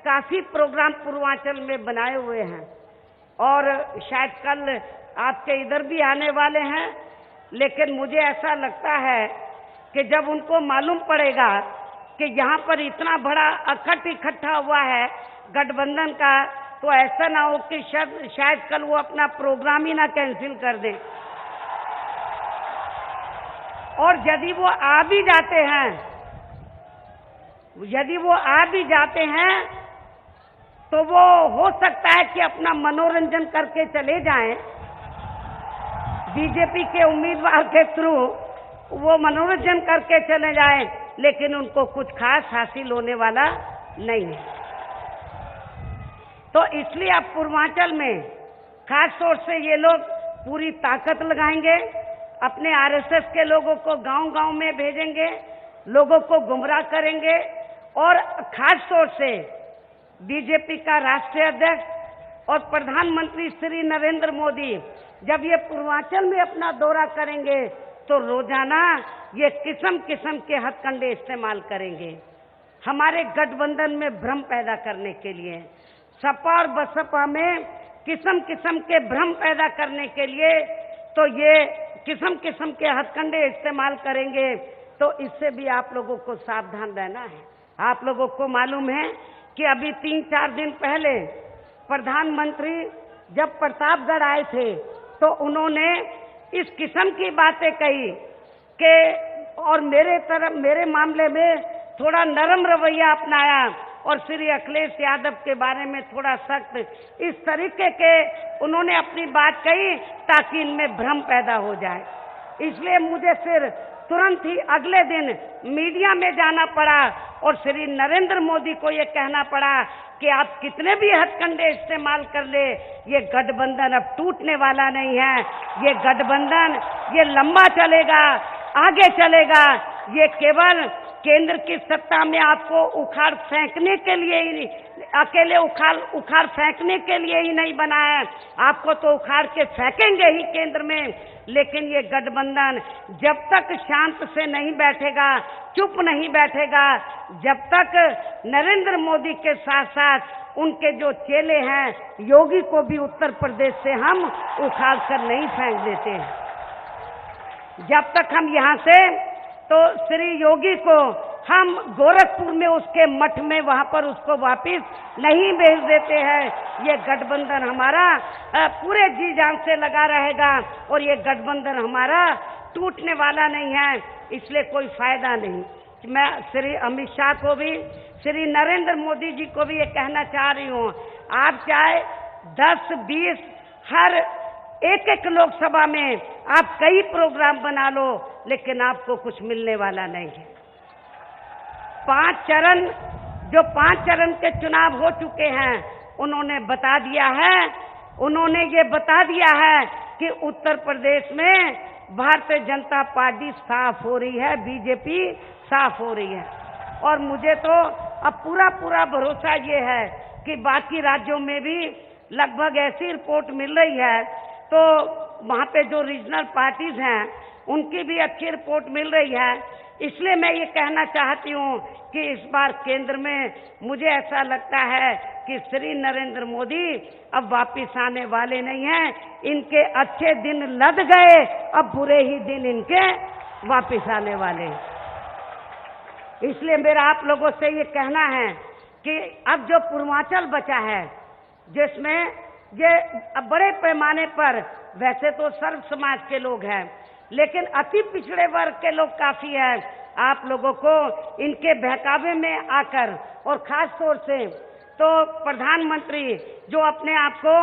काफी प्रोग्राम पूर्वांचल में बनाए हुए हैं और शायद कल आपके इधर भी आने वाले हैं। लेकिन मुझे ऐसा लगता है कि जब उनको मालूम पड़ेगा कि यहाँ पर इतना बड़ा इकट्ठा हुआ है गठबंधन का, तो ऐसा ना हो कि शायद कल वो अपना प्रोग्राम ही ना कैंसिल कर दें। और यदि वो आ भी जाते हैं तो वो हो सकता है कि अपना मनोरंजन करके चले जाएं। बीजेपी के उम्मीदवार के थ्रू वो मनोरंजन करके चले जाएं, लेकिन उनको कुछ खास हासिल होने वाला नहीं है। तो इसलिए अब पूर्वांचल में खास तौर से ये लोग पूरी ताकत लगाएंगे, अपने आरएसएस के लोगों को गांव-गांव में भेजेंगे, लोगों को गुमराह करेंगे। और खास तौर से बीजेपी का राष्ट्रीय अध्यक्ष और प्रधानमंत्री श्री नरेंद्र मोदी जब ये पूर्वांचल में अपना दौरा करेंगे तो रोजाना ये किस्म किस्म के हथकंडे इस्तेमाल करेंगे हमारे गठबंधन में भ्रम पैदा करने के लिए। सपा और बसपा में किस्म किस्म के भ्रम पैदा करने के लिए तो ये किस्म किस्म के हथकंडे इस्तेमाल करेंगे। तो इससे भी आप लोगों को सावधान रहना है। आप लोगों को मालूम है कि अभी 3-4 दिन पहले प्रधानमंत्री जब प्रतापगढ़ आए थे तो उन्होंने इस किस्म की बातें कही कि, और मेरे मामले में थोड़ा नरम रवैया अपनाया और श्री अखिलेश यादव के बारे में थोड़ा सख्त, इस तरीके के उन्होंने अपनी बात कही ताकि इनमें भ्रम पैदा हो जाए। इसलिए मुझे फिर तुरंत ही अगले दिन मीडिया में जाना पड़ा और श्री नरेंद्र मोदी को ये कहना पड़ा कि आप कितने भी हथकंडे इस्तेमाल कर ले, ये गठबंधन अब टूटने वाला नहीं है। ये गठबंधन ये लंबा चलेगा, आगे चलेगा। ये केवल केंद्र की सत्ता में आपको उखाड़ फेंकने के लिए ही, अकेले उखाड़ फेंकने के लिए ही नहीं बना है, आपको तो उखाड़ के फेंकेंगे ही केंद्र में। लेकिन ये गठबंधन जब तक शांत से नहीं बैठेगा, चुप नहीं बैठेगा, जब तक नरेंद्र मोदी के साथ साथ उनके जो चेले हैं, योगी को भी उत्तर प्रदेश से हम उखाड़ कर नहीं फेंक देते हैं। जब तक हम यहाँ से तो श्री योगी को हम गोरखपुर में उसके मठ में वहां पर उसको वापस नहीं भेज देते हैं। ये गठबंधन हमारा पूरे जी जान से लगा रहेगा और ये गठबंधन हमारा टूटने वाला नहीं है। इसलिए कोई फायदा नहीं। मैं श्री अमित शाह को भी, श्री नरेंद्र मोदी जी को भी ये कहना चाह रही हूँ, आप चाहे 10-20 हर एक लोकसभा में आप कई प्रोग्राम बना लो, लेकिन आपको कुछ मिलने वाला नहीं है। 5 चरण के चुनाव हो चुके हैं, उन्होंने ये बता दिया है कि उत्तर प्रदेश में भारतीय जनता पार्टी साफ हो रही है, बीजेपी साफ हो रही है। और मुझे तो अब पूरा भरोसा ये है कि बाकी राज्यों में भी लगभग ऐसी रिपोर्ट मिल रही है, तो वहाँ पे जो रीजनल पार्टीज हैं उनकी भी अच्छी रिपोर्ट मिल रही है। इसलिए मैं ये कहना चाहती हूँ कि इस बार केंद्र में मुझे ऐसा लगता है कि श्री नरेंद्र मोदी अब वापिस आने वाले नहीं हैं। इनके अच्छे दिन लद गए, अब बुरे ही दिन इनके वापिस आने वाले हैं। इसलिए मेरा आप लोगों से ये कहना है कि अब जो पूर्वांचल बचा है, जिसमें ये बड़े पैमाने पर वैसे तो सर्व समाज के लोग हैं, लेकिन अति पिछड़े वर्ग के लोग काफी है। आप लोगों को इनके बहकावे में आकर, और खास तौर से तो प्रधानमंत्री जो अपने आप को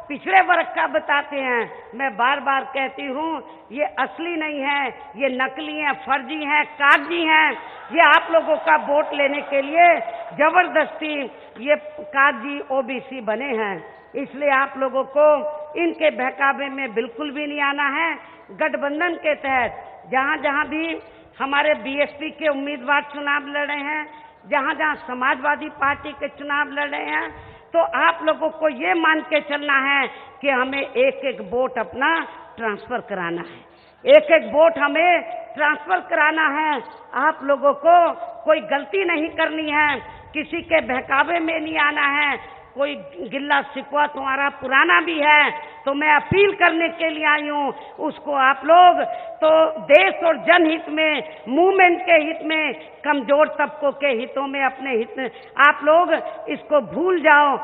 पिछड़े वर्ग का बताते हैं, मैं बार बार कहती हूँ ये असली नहीं है, ये नकली है, फर्जी है, कागजी है। ये आप लोगों का वोट लेने के लिए जबरदस्ती ये कागजी ओबीसी बने हैं। इसलिए आप लोगों को इनके बहकावे में बिल्कुल भी नहीं आना है। गठबंधन के तहत जहाँ जहाँ भी हमारे बीएसपी के उम्मीदवार चुनाव लड़े हैं, जहाँ जहाँ समाजवादी पार्टी के चुनाव लड़े हैं, तो आप लोगों को ये मान के चलना है कि हमें एक एक वोट अपना ट्रांसफर कराना है, एक एक वोट हमें ट्रांसफर कराना है। आप लोगों को कोई गलती नहीं करनी है, किसी के बहकावे में नहीं आना है। कोई गिल्ला शिकवा तुम्हारा पुराना भी है तो मैं अपील करने के लिए आई हूँ, उसको आप लोग तो देश और जनहित में, मूवमेंट के हित में, कमजोर तबकों के हितों में, अपने हित में आप लोग इसको भूल जाओ।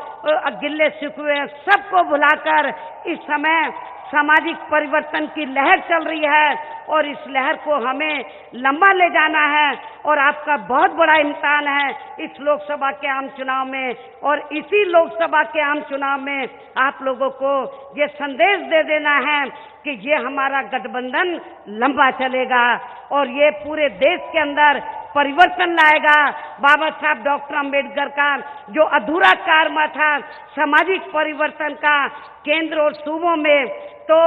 गिल्ले शिकवे सबको भुलाकर इस समय सामाजिक परिवर्तन की लहर चल रही है और इस लहर को हमें लंबा ले जाना है। और आपका बहुत बड़ा इम्तिहान है इस लोकसभा के आम चुनाव में, और इसी लोकसभा के आम चुनाव में आप लोगों को ये संदेश दे देना है कि ये हमारा गठबंधन लंबा चलेगा और ये पूरे देश के अंदर परिवर्तन लाएगा। बाबा साहब डॉक्टर अंबेडकर का जो अधूरा कार्य था सामाजिक परिवर्तन का, केंद्र और सूबों में तो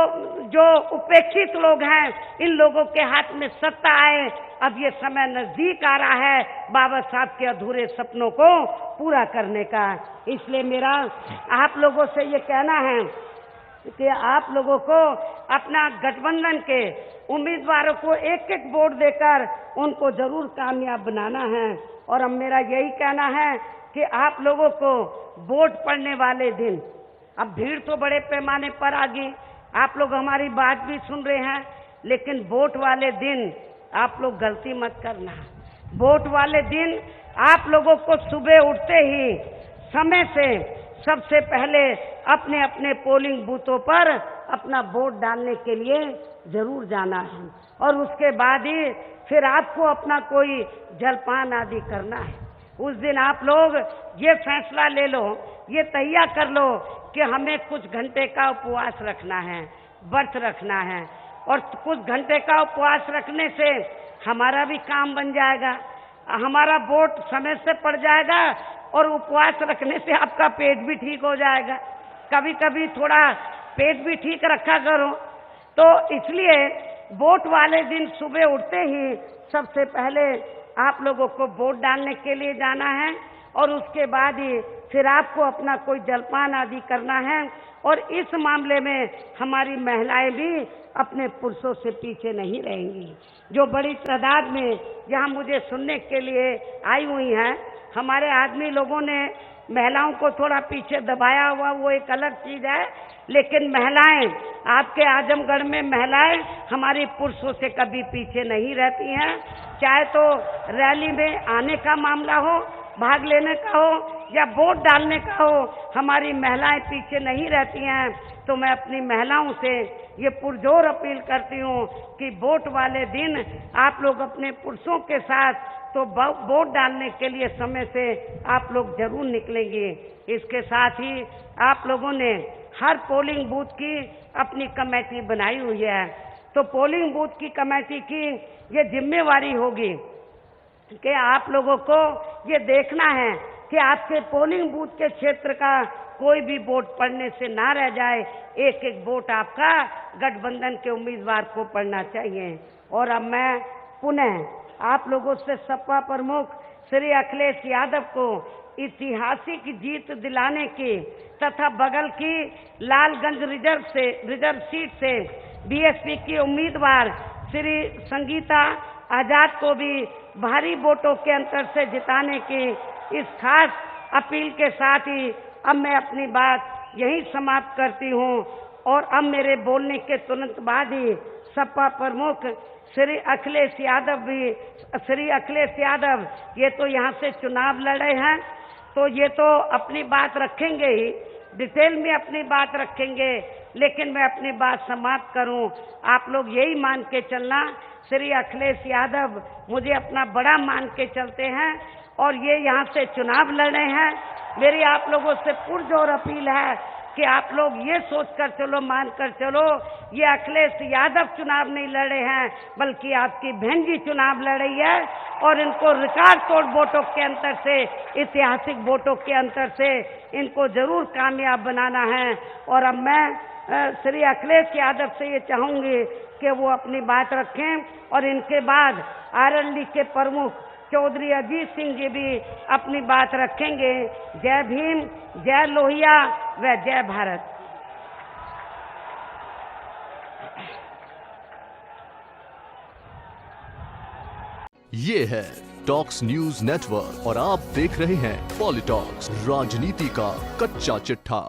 जो उपेक्षित लोग हैं इन लोगों के हाथ में सत्ता आए। अब ये समय नजदीक आ रहा है बाबा साहब के अधूरे सपनों को पूरा करने का। इसलिए मेरा आप लोगों से ये कहना है कि आप लोगों को अपना गठबंधन के उम्मीदवारों को एक एक वोट देकर उनको जरूर कामयाब बनाना है। और अब मेरा यही कहना है कि आप लोगों को वोट पड़ने वाले दिन, अब भीड़ तो बड़े पैमाने पर आ गई, आप लोग हमारी बात भी सुन रहे हैं, लेकिन वोट वाले दिन आप लोग गलती मत करना। वोट वाले दिन आप लोगों को सुबह उठते ही समय से सबसे पहले अपने अपने पोलिंग बूथों पर अपना वोट डालने के लिए जरूर जाना है, और उसके बाद ही फिर आपको अपना कोई जलपान आदि करना है। उस दिन आप लोग ये फैसला ले लो, ये तैयार कर लो कि हमें कुछ घंटे का उपवास रखना है, व्रत रखना है, और कुछ घंटे का उपवास रखने से हमारा भी काम बन जाएगा, हमारा वोट समय से पड़ जाएगा, और उपवास रखने से आपका पेट भी ठीक हो जाएगा। कभी कभी थोड़ा पेट भी ठीक रखा करो। तो इसलिए वोट वाले दिन सुबह उठते ही सबसे पहले आप लोगों को वोट डालने के लिए जाना है, और उसके बाद ही फिर आपको अपना कोई जलपान आदि करना है। और इस मामले में हमारी महिलाएं भी अपने पुरुषों से पीछे नहीं रहेंगी। जो बड़ी तादाद में यहाँ मुझे सुनने के लिए आई हुई हैं, हमारे आदमी लोगों ने महिलाओं को थोड़ा पीछे दबाया हुआ, वो एक अलग चीज है, लेकिन महिलाएं आपके आजमगढ़ में महिलाएं हमारी पुरुषों से कभी पीछे नहीं रहती हैं। चाहे तो रैली में आने का मामला हो, भाग लेने का हो, या वोट डालने का हो, हमारी महिलाएं पीछे नहीं रहती हैं। तो मैं अपनी महिलाओं से ये पुरजोर अपील करती हूँ कि वोट वाले दिन आप लोग अपने पुरुषों के साथ तो वोट डालने के लिए समय से आप लोग जरूर निकलेंगे। इसके साथ ही आप लोगों ने हर पोलिंग बूथ की अपनी कमेटी बनाई हुई है, तो पोलिंग बूथ की कमेटी की ये जिम्मेवारी होगी कि आप लोगों को ये देखना है कि आपके पोलिंग बूथ के क्षेत्र का कोई भी वोट पड़ने से ना रह जाए। एक एक वोट आपका गठबंधन के उम्मीदवार को पड़ना चाहिए। और अब मैं पुनः आप लोगों से सपा प्रमुख श्री अखिलेश यादव को ऐतिहासिक जीत दिलाने की तथा बगल की लालगंज रिजर्व सीट से बीएसपी की उम्मीदवार श्री संगीता आजाद को भी भारी वोटों के अंतर से जिताने की इस खास अपील के साथ ही अब मैं अपनी बात यहीं समाप्त करती हूं। और अब मेरे बोलने के तुरंत बाद ही सपा प्रमुख श्री अखिलेश यादव ये तो यहाँ से चुनाव लड़े हैं, तो ये तो अपनी बात रखेंगे ही, डिटेल में अपनी बात रखेंगे। लेकिन मैं अपनी बात समाप्त करूं, आप लोग यही मान के चलना, श्री अखिलेश यादव मुझे अपना बड़ा मान के चलते हैं और ये यहाँ से चुनाव लड़े हैं। मेरी आप लोगों से पुरजोर अपील है कि आप लोग ये सोचकर चलो, मानकर चलो, ये अखिलेश यादव चुनाव नहीं लड़े हैं, बल्कि आपकी बहन जी चुनाव लड़ी है और इनको रिकॉर्ड तोड़ वोटों के अंतर से, ऐतिहासिक वोटों के अंतर से इनको जरूर कामयाब बनाना है। और अब मैं श्री अखिलेश यादव से ये चाहूंगी कि वो अपनी बात रखें और इनके बाद आरएलडी के प्रमुख चौधरी अजीत सिंह जी भी अपनी बात रखेंगे। जय भीम, जय लोहिया व जय भारत। ये है टॉक्स न्यूज नेटवर्क और आप देख रहे हैं पॉलिटॉक्स, राजनीति का कच्चा चिट्ठा।